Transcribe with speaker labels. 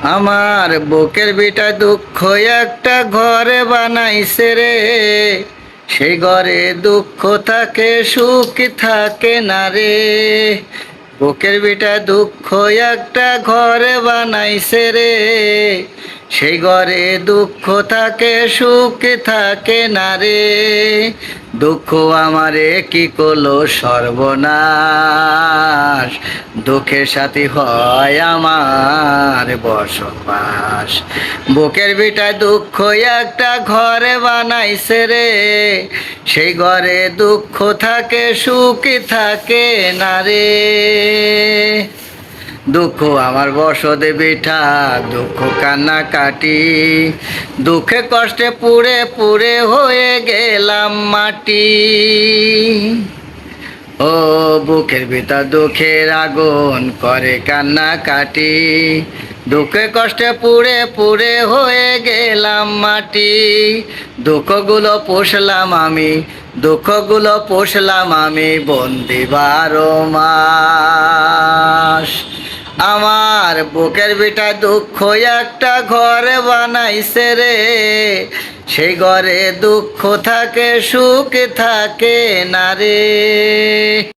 Speaker 1: আমার বুকের বিটা দুঃখ একটা ঘরে বানাইছে রে, সেই ঘরে দুঃখ থাকে সুখ থাকে না রে। বুকের বিটা দুঃখ একটা ঘরে বানাইছে রে, সেই ঘরে দুঃখ থাকে সুখ থাকে না রে। দুঃখ আমারে কি করলো সর্বনাশ, দুঃখের সাথী হয় আমার বসবাস। বুকের বিটায় দুঃখ একটা ঘরে বানাইছে রে, সেই ঘরে দুঃখ থাকে সুখ থাকে না রে। দুঃখ আমার বসতে বিঠা, দুঃখ কান্না কাটি, দুঃখে কষ্টে পুড়ে পুড়ে হয়ে গেলাম মাটি। ও বুকের ভিতর দুঃখের আগুন করে কান্না কাটি, দুঃখে কষ্টে পুড়ে পুড়ে হয়ে গেলাম মাটি। দুঃখগুলো পুষলাম আমি, দুঃখগুলো পুষলাম আমি বন্দি 12 মাস। আমার বুকের বিটা দুঃখ একটা ঘরে বানাইছে রে, সেই ঘরে দুঃখ থাকে সুখ থাকে না রে।